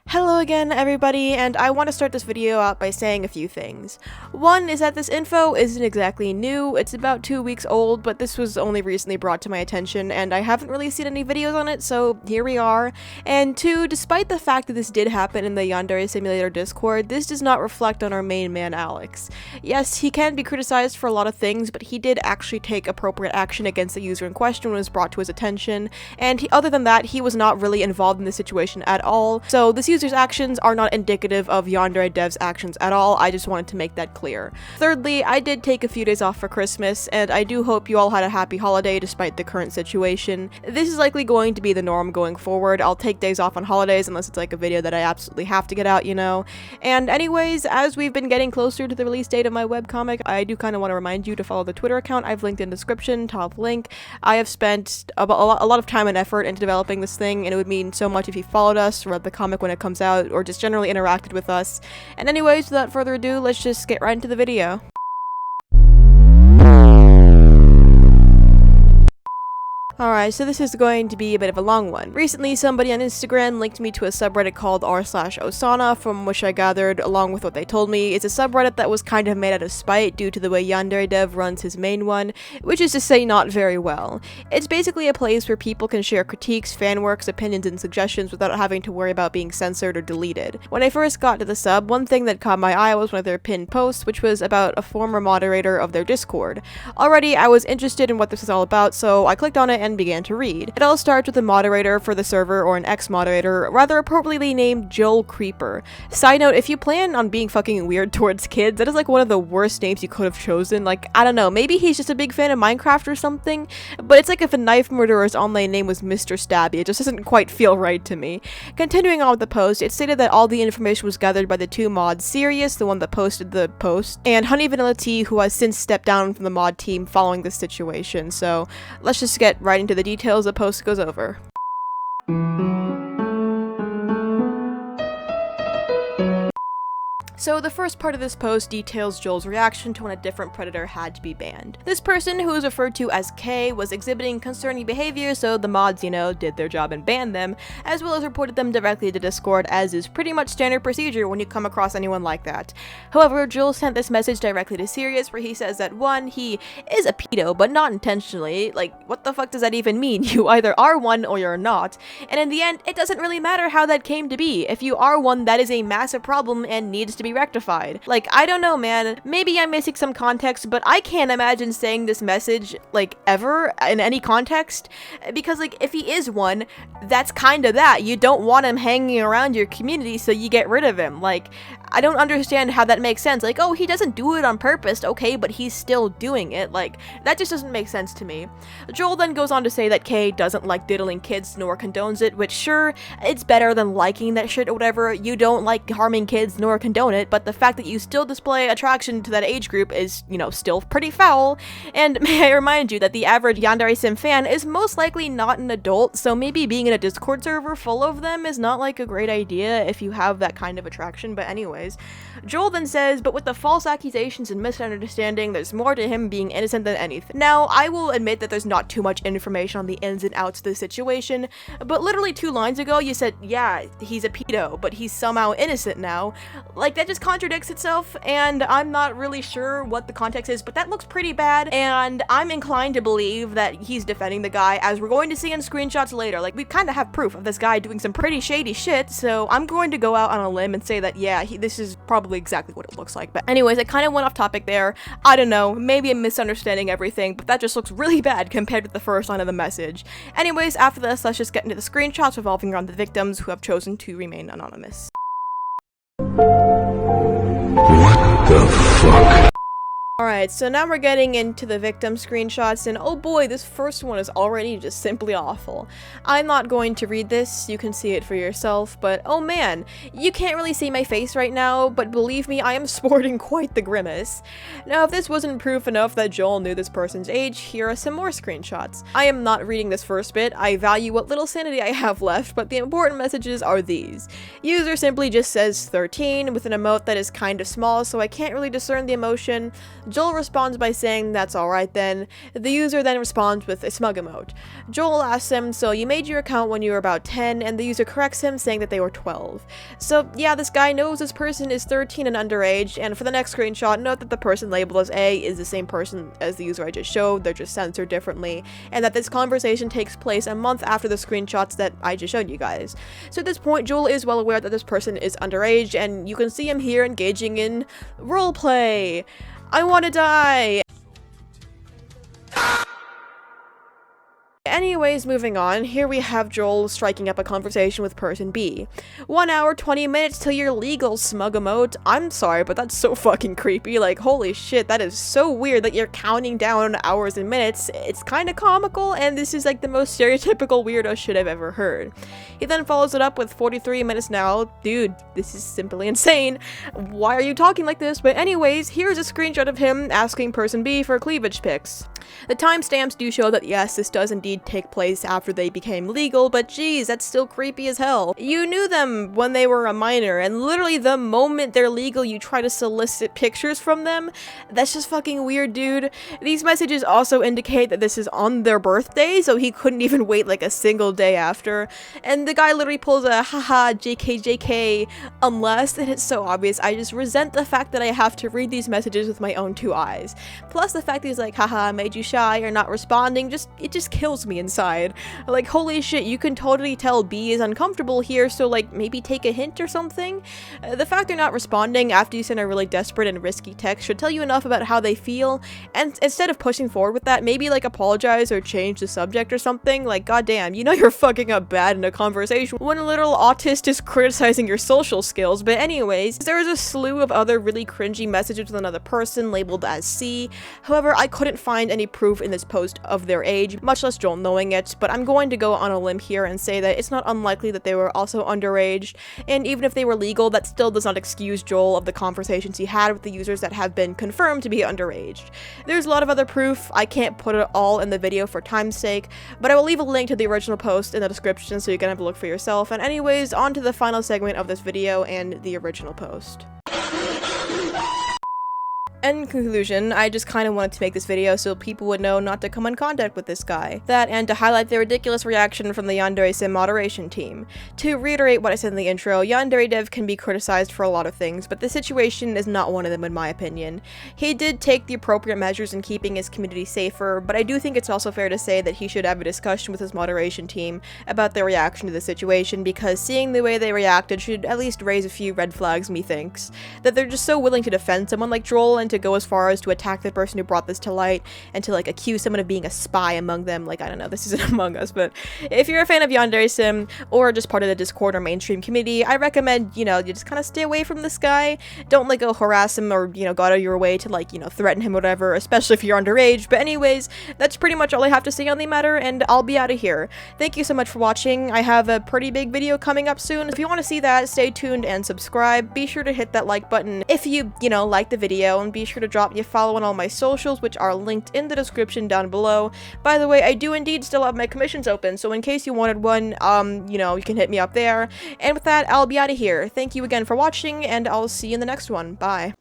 Hello again, everybody, and I want to start this video out by saying a few things. One is that this info isn't exactly new. It's about 2 weeks old, but this was only recently brought to my attention, and I haven't really seen any videos on it, so here we are. And two, despite the fact that this did happen in the Yandere Simulator Discord, this does not reflect on our main man, Alex. Yes, he can be criticized for a lot of things, but he did actually take appropriate action against the user in question when it was brought to his attention, and other than that, he was not really involved in the situation at all, so this user's actions are not indicative of Yanderedev's actions at all. I just wanted to make that clear. Thirdly, I did take a few days off for Christmas, and I do hope you all had a happy holiday despite the current situation. This is likely going to be the norm going forward. I'll take days off on holidays unless it's like a video that I absolutely have to get out, you know. And anyways, as we've been getting closer to the release date of my webcomic, I do kind of want to remind you to follow the Twitter account I've linked in the description, top link. I have spent a lot of time and effort into developing this thing, and it would mean so much if you followed us, read the comic when it comes out, or just generally interacted with us. And anyways, without further ado, let's just get right into the video. Alright, so this is going to be a bit of a long one. Recently, somebody on Instagram linked me to a subreddit called r/Osana, from which I gathered, along with what they told me, it's a subreddit that was kind of made out of spite due to the way Yanderedev runs his main one, which is to say not very well. It's basically a place where people can share critiques, fanworks, opinions, and suggestions without having to worry about being censored or deleted. When I first got to the sub, one thing that caught my eye was one of their pinned posts, which was about a former moderator of their Discord. Already, I was interested in what this was all about, so I clicked on it and began to read. It all starts with a moderator for the server, or an ex-moderator, rather appropriately named Joel Creeper. Side note, if you plan on being fucking weird towards kids, that is like one of the worst names you could have chosen. Like, I don't know, maybe he's just a big fan of Minecraft or something, but it's like if a knife murderer's online name was Mr. Stabby, it just doesn't quite feel right to me. Continuing on with the post, it stated that all the information was gathered by the two mods, Sirius, the one that posted the post, and Honey Vanilla Tea, who has since stepped down from the mod team following this situation. So let's just get right into the details the post goes over. So the first part of this post details Joel's reaction to when a different predator had to be banned. This person, who is referred to as K, was exhibiting concerning behavior, so the mods, did their job and banned them, as well as reported them directly to Discord, as is pretty much standard procedure when you come across anyone like that. However, Joel sent this message directly to Sirius, where he says that 1, he is a pedo, but not intentionally. Like, what the fuck does that even mean? You either are one or you're not. And in the end, it doesn't really matter how that came to be. If you are one, that is a massive problem and needs to be rectified. Like, I don't know, man. Maybe I'm missing some context, but I can't imagine saying this message, like, ever in any context. Because, like, if he is one, that's kind of that. You don't want him hanging around your community, so you get rid of him. Like, I don't understand how that makes sense. Like, oh, he doesn't do it on purpose, okay, but he's still doing it. Like, that just doesn't make sense to me. Joel then goes on to say that Kay doesn't like diddling kids nor condones it, which sure, it's better than liking that shit or whatever. You don't like harming kids nor condone it, but the fact that you still display attraction to that age group is, still pretty foul. And may I remind you that the average Yandere Sim fan is most likely not an adult, so maybe being in a Discord server full of them is not like a great idea if you have that kind of attraction, but anyways. Joel then says, but with the false accusations and misunderstanding, there's more to him being innocent than anything. Now, I will admit that there's not too much information on the ins and outs of the situation, but literally 2 lines ago you said, yeah, he's a pedo, but he's somehow innocent now. Like, that just contradicts itself, and I'm not really sure what the context is, but that looks pretty bad, and I'm inclined to believe that he's defending the guy, as we're going to see in screenshots later. Like, we kind of have proof of this guy doing some pretty shady shit, so I'm going to go out on a limb and say that, yeah, this is probably exactly what it looks like. But anyways, I kind of went off topic there. I don't know, maybe I'm misunderstanding everything, but that just looks really bad compared with the first line of the message. Anyways, after this, let's just get into the screenshots revolving around the victims who have chosen to remain anonymous. What the fuck? Alright, so now we're getting into the victim screenshots, and oh boy, this first one is already just simply awful. I'm not going to read this, you can see it for yourself, but oh man, you can't really see my face right now, but believe me, I am sporting quite the grimace. Now, if this wasn't proof enough that Joel knew this person's age, here are some more screenshots. I am not reading this first bit, I value what little sanity I have left, but the important messages are these. User simply just says 13 with an emote that is kind of small, so I can't really discern the emotion. Joel responds by saying that's alright then. The user then responds with a smug emote. Joel asks him, so you made your account when you were about 10, and the user corrects him saying that they were 12. So yeah, this guy knows this person is 13 and underage, and for the next screenshot, note that the person labeled as A is the same person as the user I just showed, they're just censored differently, and that this conversation takes place a month after the screenshots that I just showed you guys. So at this point, Joel is well aware that this person is underage, and you can see him here engaging in roleplay. I wanna die! Anyways, moving on, here we have Joel striking up a conversation with person B. 1 hour, 20 minutes till you're legal, smug emote. I'm sorry, but that's so fucking creepy. Like, holy shit, that is so weird that you're counting down hours and minutes. It's kinda comical, and this is like the most stereotypical weirdo shit I've ever heard. He then follows it up with 43 minutes now. Dude, this is simply insane. Why are you talking like this? But anyways, here's a screenshot of him asking person B for cleavage pics. The timestamps do show that yes, this does indeed take place after they became legal, but geez, that's still creepy as hell. You knew them when they were a minor, and literally the moment they're legal, you try to solicit pictures from them? That's just fucking weird, dude. These messages also indicate that this is on their birthday, so he couldn't even wait like a single day after. And the guy literally pulls a haha JK, unless, and it's so obvious. I just resent the fact that I have to read these messages with my own two eyes. Plus the fact that he's like, haha, I made you shy or not responding, it just kills me inside. Like, holy shit, you can totally tell B is uncomfortable here, so like maybe take a hint or something? The fact they're not responding after you send a really desperate and risky text should tell you enough about how they feel, and instead of pushing forward with that, maybe like apologize or change the subject or something. Like, goddamn, you know you're fucking up bad in a conversation when a little autist is criticizing your social skills. But anyways, there's a slew of other really cringy messages with another person labeled as C. However, I couldn't find any proof in this post of their age, much less Joel knowing it, but I'm going to go on a limb here and say that it's not unlikely that they were also underage, and even if they were legal, that still does not excuse Joel of the conversations he had with the users that have been confirmed to be underage. There's a lot of other proof, I can't put it all in the video for time's sake, but I will leave a link to the original post in the description so you can have a look for yourself. And anyways, on to the final segment of this video and the original post. In conclusion, I just kind of wanted to make this video so people would know not to come in contact with this guy. That, and to highlight the ridiculous reaction from the Yanderedev moderation team. To reiterate what I said in the intro, Yanderedev can be criticized for a lot of things, but the situation is not one of them in my opinion. He did take the appropriate measures in keeping his community safer, but I do think it's also fair to say that he should have a discussion with his moderation team about their reaction to the situation, because seeing the way they reacted should at least raise a few red flags, methinks. That they're just so willing to defend someone like Joel and to go as far as to attack the person who brought this to light and to like accuse someone of being a spy among them. Like, I don't know, this isn't Among Us, but if you're a fan of Yanderedev or just part of the Discord or mainstream community, I recommend, you just kind of stay away from this guy. Don't like go harass him or, go out of your way to like, threaten him or whatever, especially if you're underage. But anyways, that's pretty much all I have to say on the matter, and I'll be out of here. Thank you so much for watching. I have a pretty big video coming up soon. If you want to see that, stay tuned and subscribe. Be sure to hit that like button if you, like the video, and be sure to drop me a follow on all my socials, which are linked in the description down below. By the way, I do indeed still have my commissions open, so in case you wanted one, you can hit me up there. And with that, I'll be out of here. Thank you again for watching, and I'll see you in the next one. Bye.